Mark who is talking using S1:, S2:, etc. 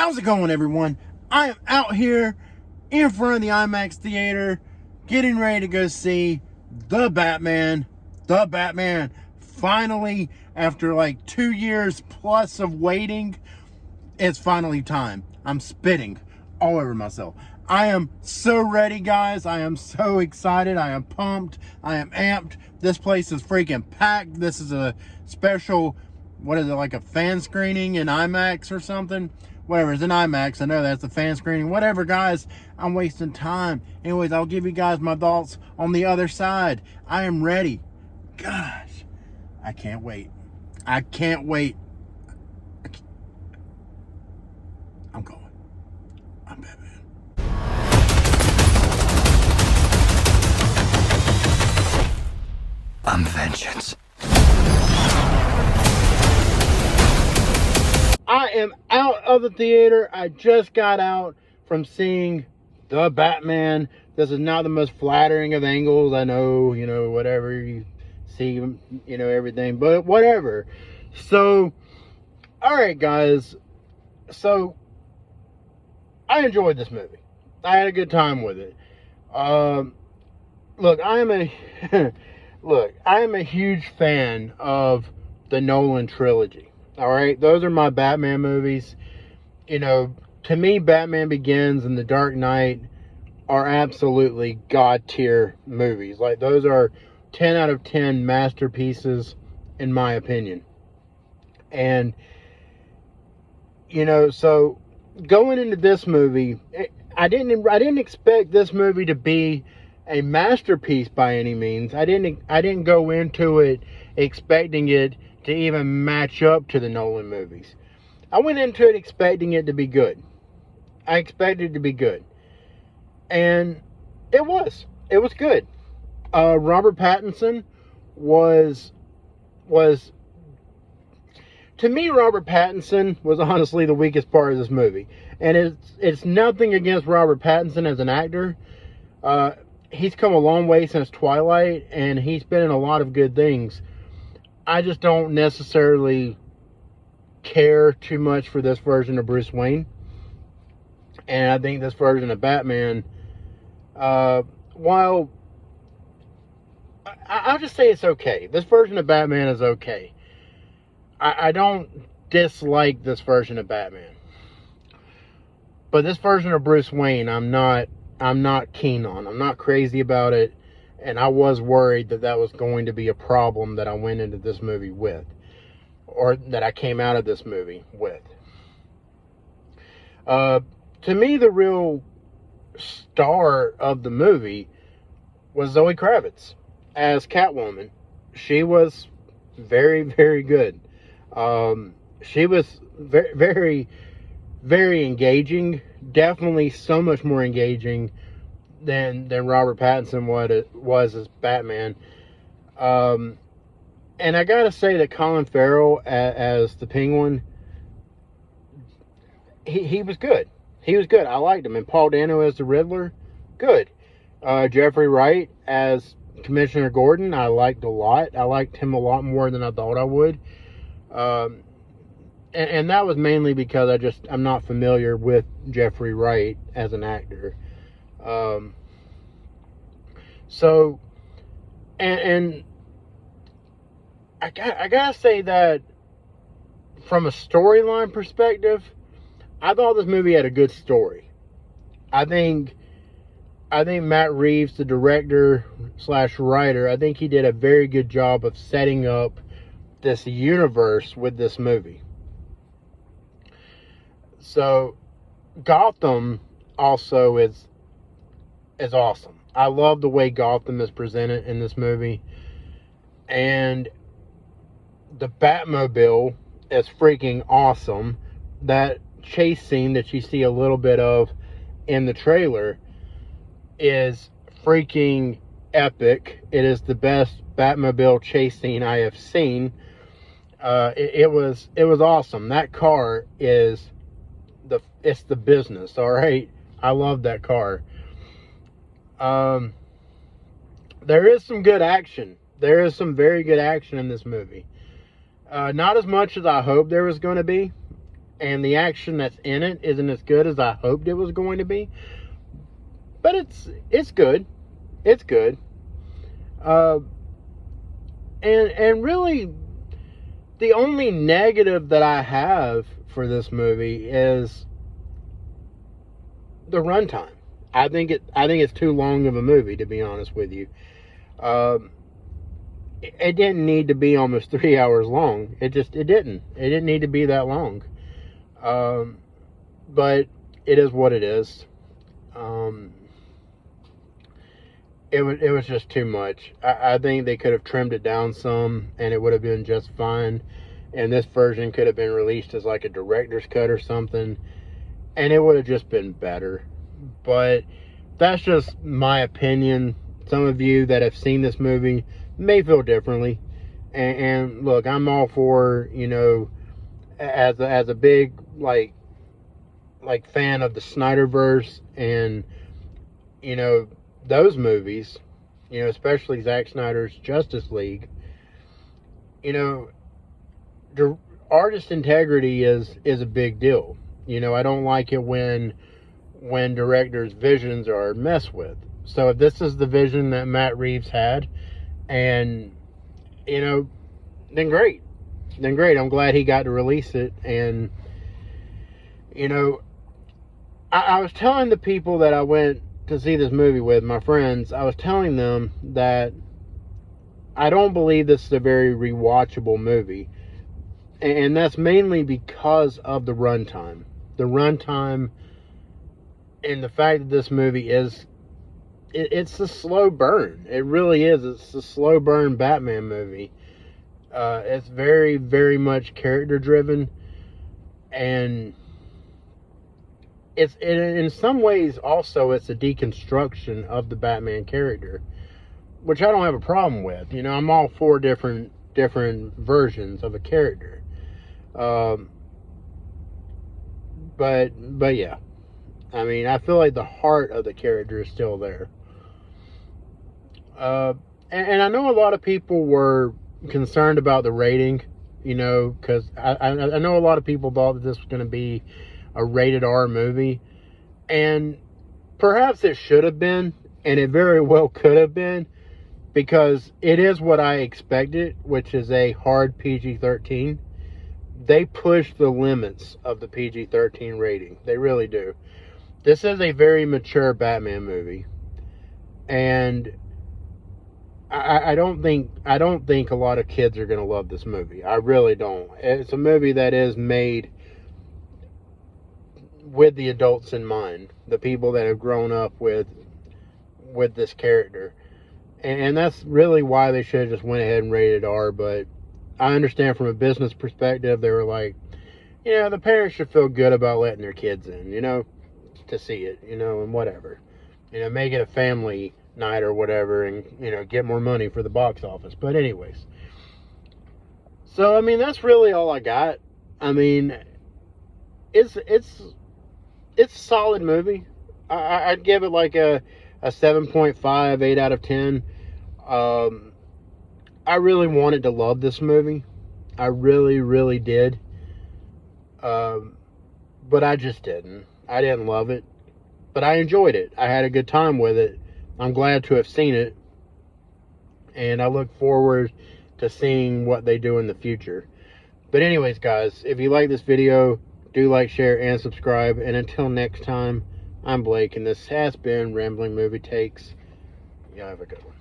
S1: How's it going, everyone? I am out here in front of the IMAX theater getting ready to go see The Batman. The Batman. Finally, after like 2 years plus of waiting, it's finally time. I'm spitting all over myself. I am so ready, guys. I am so excited. I am pumped. I am amped. This place is freaking packed. This is a special, what is it, like a fan screening in IMAX or something? Whatever, it's an IMAX. I know that's the fan screening. Whatever, guys. I'm wasting time. Anyways, I'll give you guys my thoughts on the other side. I am ready. Gosh, I can't wait. I can't wait. I'm going. I'm Batman.
S2: I'm vengeance.
S1: I am out of the theater. I just got out from seeing The Batman. This is not the most flattering of angles. I know, whatever you see, everything, but whatever. So, all right, guys. So, I enjoyed this movie. I had a good time with it. Look, I am a huge fan of the Nolan trilogy. All right, those are my Batman movies. To me, Batman Begins and The Dark Knight are absolutely god tier movies. Like, those are 10 out of 10 masterpieces in my opinion. And so going into this movie, I didn't expect this movie to be a masterpiece by any means. I didn't go into it expecting it to even match up to the Nolan movies. I went into it expecting it to be good. I expected it to be good. And it was. It was good. Robert Pattinson was to me, Robert Pattinson was honestly the weakest part of this movie. And it's nothing against Robert Pattinson as an actor. He's come a long way since Twilight, and he's been in a lot of good things. I just don't necessarily care too much for this version of Bruce Wayne. And I think this version of Batman, while I'll just say it's okay. This version of Batman is okay. I don't dislike this version of Batman. But this version of Bruce Wayne, I'm not keen on. I'm not crazy about it. And I was worried that was going to be a problem that I went into this movie with. Or that I came out of this movie with. To me, the real star of the movie was Zoe Kravitz as Catwoman. She was very, very good. She was very, very, very engaging. Definitely so much more engaging than Robert Pattinson was as Batman. And I gotta say that Colin Farrell as the Penguin, he was good. He was good. I liked him. And Paul Dano as the Riddler, good. Jeffrey Wright as Commissioner Gordon, I liked a lot. I liked him a lot more than I thought I would. And that was mainly because I'm not familiar with Jeffrey Wright as an actor. So, and I gotta say that from a storyline perspective, I thought this movie had a good story. I think Matt Reeves, the director / writer, I think he did a very good job of setting up this universe with this movie. So Gotham also is awesome. I love the way Gotham is presented in this movie. And the Batmobile is freaking awesome. That chase scene that you see a little bit of in the trailer is freaking epic. It is the best Batmobile chase scene I have seen. It was awesome. That car is it's the business. All right, I love that car. There is some good action. There is some very good action in this movie. Not as much as I hoped there was going to be. and the action that's in it isn't as good as I hoped it was going to be. But it's good. It's good. And really, the only negative that I have for this movie is the runtime. I think it's too long of a movie, to be honest with you. It didn't need to be almost 3 hours long. It didn't need to be that long. But it is what it is. It was just too much. I think they could have trimmed it down some, and it would have been just fine. And this version could have been released as like a director's cut or something, and it would have just been better. But that's just my opinion. Some of you that have seen this movie may feel differently. And look, I'm all for, you know, as a big like fan of the Snyderverse and, you know, those movies, you know, especially Zack Snyder's Justice League, you know, artist integrity is a big deal. You know, I don't like it when directors' visions are messed with. So if this is the vision that Matt Reeves had, and, you know, then great. I'm glad he got to release it. And, you know, I was telling the people that I went to see this movie with, my friends, I was telling them that I don't believe this is a very rewatchable movie. And that's mainly because of the runtime. The runtime and the fact that this movie it's a slow burn. It really is. It's a slow burn Batman movie. It's very, very much character driven. And in some ways also it's a deconstruction of the Batman character, which I don't have a problem with. You know, I'm all for different versions of a character. But yeah, I mean, I feel like the heart of the character is still there. And I know a lot of people were concerned about the rating, you know, because I know a lot of people thought that this was going to be a rated R movie, and perhaps it should have been, and it very well could have been, because it is what I expected, which is a hard PG-13. They push the limits of the PG-13 rating. They really do. This is a very mature Batman movie, and I don't think a lot of kids are going to love this movie. I really don't. It's a movie that is made with the adults in mind, the people that have grown up with this character, and that's really why they should have just went ahead and rated R. But I understand from a business perspective, they were like, you know, the parents should feel good about letting their kids in, you know, to see it, you know, and whatever, you know, make it a family night or whatever, and, you know, get more money for the box office. But anyways, so I mean, that's really all I got. I mean, it's a solid movie. I'd give it like a 7.5, 8 out of 10. I really wanted to love this movie. I really, really did. But I just didn't. I didn't love it. But I enjoyed it. I had a good time with it. I'm glad to have seen it. And I look forward to seeing what they do in the future. But anyways, guys, if you like this video, do like, share, and subscribe. And until next time, I'm Blake, and this has been Rambling Movie Takes. Y'all have a good one.